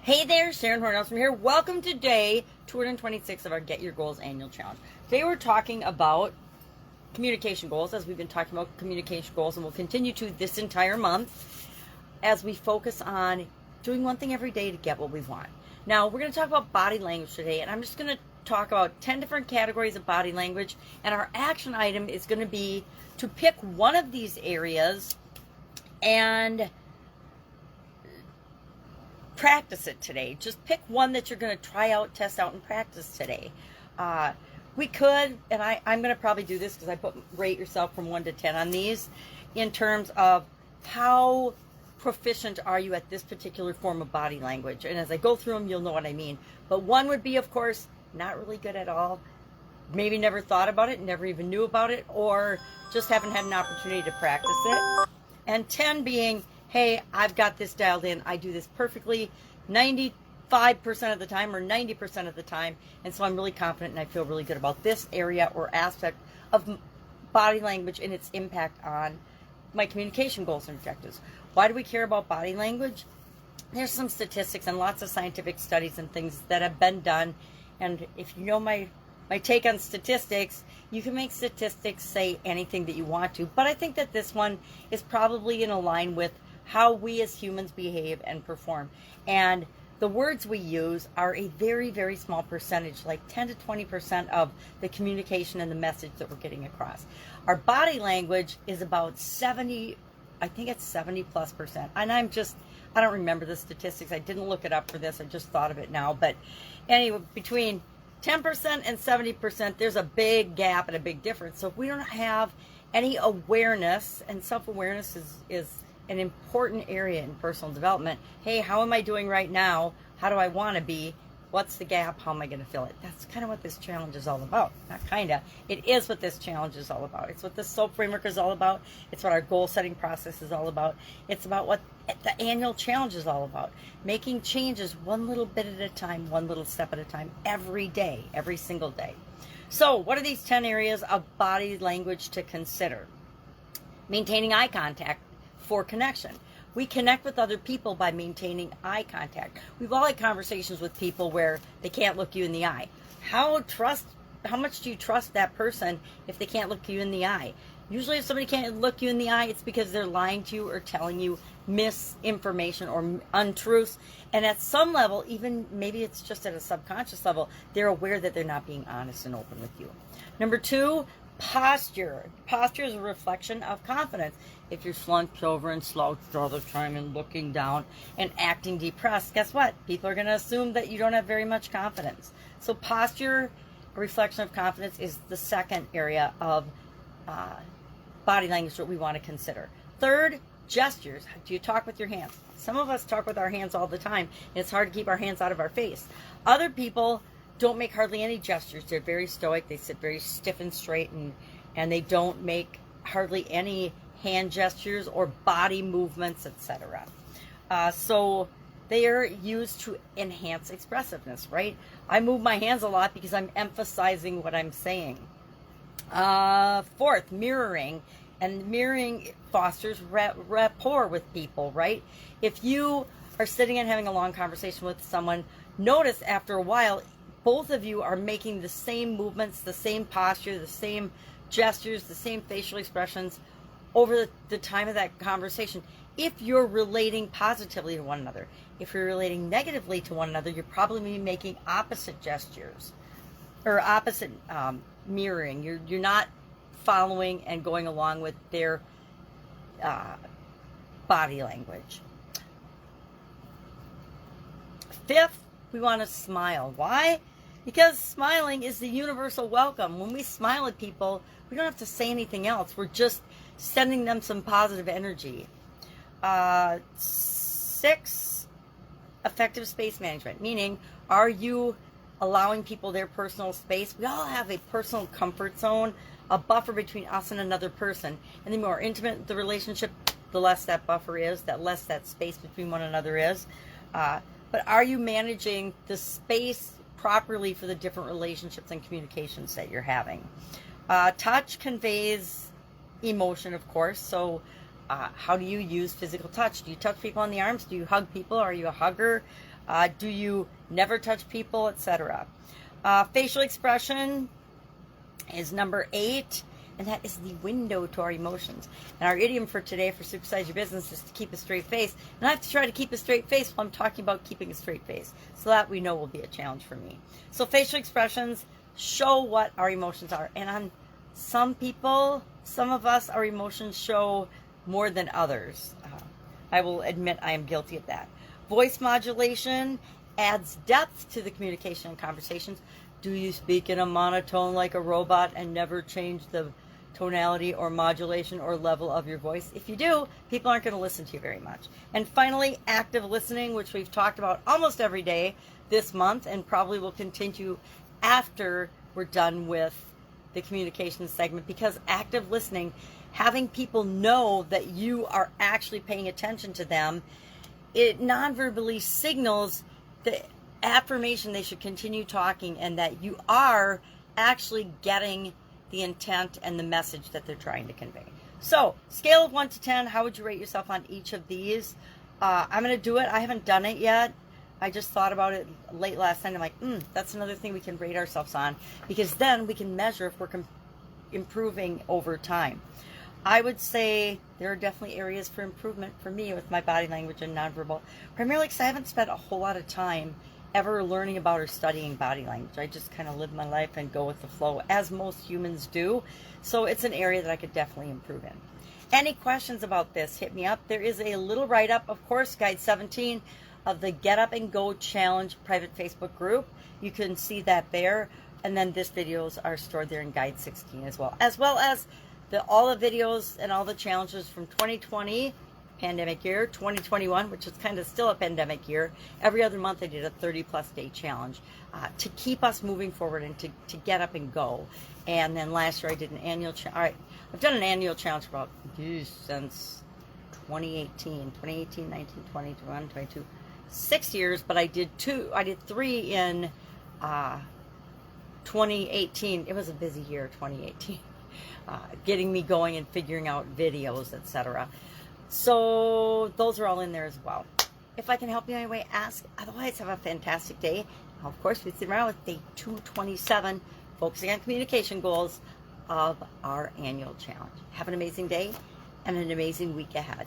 Hey there, Sharon Horne-Ellstrom here. Welcome to day 226 of our Get Your Goals annual challenge. Today we're talking about communication goals, as we've been talking about communication goals, and we'll continue to this entire month as we focus on doing one thing every day to get what we want. Now, we're going to talk about body language today, and I'm just going to talk about 10 different categories of body language, and our action item is going to be to pick one of these areas and practice it today. Just pick one that you're going to try out, test out, and practice today. We could, and I'm going to probably do this because I put rate yourself from 1 to 10 on these in terms of how proficient are you at this particular form of body language. And as I go through them, you'll know what I mean. But 1 would be, of course, not really good at all. Maybe never thought about it, never even knew about it, or just haven't had an opportunity to practice it. And 10 being, hey, I've got this dialed in. I do this perfectly 95% of the time or 90% of the time. And so I'm really confident and I feel really good about this area or aspect of body language and its impact on my communication goals and objectives. Why do we care about body language? There's some statistics and lots of scientific studies and things that have been done. And if you know my take on statistics, you can make statistics say anything that you want to. But I think that this one is probably in line with how we as humans behave and perform. And the words we use are a very, very small percentage, like 10 to 20% of the communication and the message that we're getting across. Our body language is about 70, I think it's 70+%. And I don't remember the statistics. I didn't look it up for this. I just thought of it now. But anyway, between 10% and 70%, there's a big gap and a big difference. So if we don't have any awareness, and self-awareness is an important area in personal development. Hey, how am I doing right now? How do I want to be? What's the gap? How am I going to fill it? That's kind of what this challenge is all about. Not kind of. It is what this challenge is all about. It's what the SOAP framework is all about. It's what our goal setting process is all about. It's about what the annual challenge is all about. Making changes one little bit at a time, one little step at a time, every day, every single day. So what are these 10 areas of body language to consider? Maintaining eye contact for connection. We connect with other people by maintaining eye contact. We've all had conversations with people where they can't look you in the eye. How much do you trust that person if they can't look you in the eye? Usually if somebody can't look you in the eye, it's because they're lying to you or telling you misinformation or untruths. And at some level, even maybe it's just at a subconscious level, they're aware that they're not being honest and open with you. Number 2, posture. Posture is a reflection of confidence. If you're slumped over and slouched all the time and looking down and acting depressed, guess what? People are going to assume that you don't have very much confidence. So posture, a reflection of confidence, is the second area of body language that we want to consider. Third, gestures. Do you talk with your hands? Some of us talk with our hands all the time, and it's hard to keep our hands out of our face. Other people don't make hardly any gestures. They're very stoic. They sit very stiff and straight, and they don't make hardly any hand gestures or body movements, etc. So they are used to enhance expressiveness, right? I move my hands a lot because I'm emphasizing what I'm saying. Fourth, mirroring. And mirroring fosters rapport with people, right? If you are sitting and having a long conversation with someone, notice after a while, both of you are making the same movements, the same posture, the same gestures, the same facial expressions over the time of that conversation. If you're relating positively to one another, if you're relating negatively to one another, you're probably making opposite gestures or opposite mirroring. You're not following and going along with their body language. Fifth, we want to smile. Why? Because smiling is the universal welcome. When we smile at people, we don't have to say anything else. We're just sending them some positive energy. 6, effective space management, meaning, are you allowing people their personal space? We all have a personal comfort zone, a buffer between us and another person. And the more intimate the relationship, the less that buffer is, the less that space between one another is. But are you managing the space properly for the different relationships and communications that you're having? Touch conveys emotion, of course. So how do you use physical touch? Do you touch people on the arms? Do you hug people? Are you a hugger? Do you never touch people, etc.? Facial expression is number 8, and that is the window to our emotions. And our idiom for today for Supersize Your Business is to keep a straight face. And I have to try to keep a straight face while I'm talking about keeping a straight face. So that we know will be a challenge for me. So facial expressions show what our emotions are. And on some people, some of us, our emotions show more than others. I will admit I am guilty of that. Voice modulation adds depth to the communication and conversations. Do you speak in a monotone like a robot and never change the tonality or modulation or level of your voice? If you do, people aren't going to listen to you very much. And finally, active listening, which we've talked about almost every day this month and probably will continue after we're done with the communication segment, because active listening, having people know that you are actually paying attention to them, it non-verbally signals the affirmation they should continue talking and that you are actually getting the intent and the message that they're trying to convey. So, scale of 1 to 10, how would you rate yourself on each of these? I'm going to do it. I haven't done it yet. I just thought about it late last night. I'm like, that's another thing we can rate ourselves on, because then we can measure if we're improving over time. I would say there are definitely areas for improvement for me with my body language and nonverbal, primarily because I haven't spent a whole lot of time ever learning about or studying body language. I just kind of live my life and go with the flow, as most humans do. So it's an area that I could definitely improve in. Any questions about this, hit me up. There is a little write-up, of course, Guide 17 of the Get Up and Go Challenge private Facebook group. You can see that there. And then this videos are stored there in Guide 16 as well as all the videos and all the challenges from 2020, pandemic year, 2021, which is kind of still a pandemic year. Every other month I did a 30-plus day challenge to keep us moving forward and to get up and go. And then last year I did an annual challenge. I've done an annual challenge for about since 2018, 19, 20, 21, 22, 6 years, but I did 3 in 2018. It was a busy year, 2018. Getting me going and figuring out videos, etc. So those are all in there as well. If I can help you in any way, ask. Otherwise, have a fantastic day. Of course, we sit around with day 227, focusing on communication goals of our annual challenge. Have an amazing day and an amazing week ahead.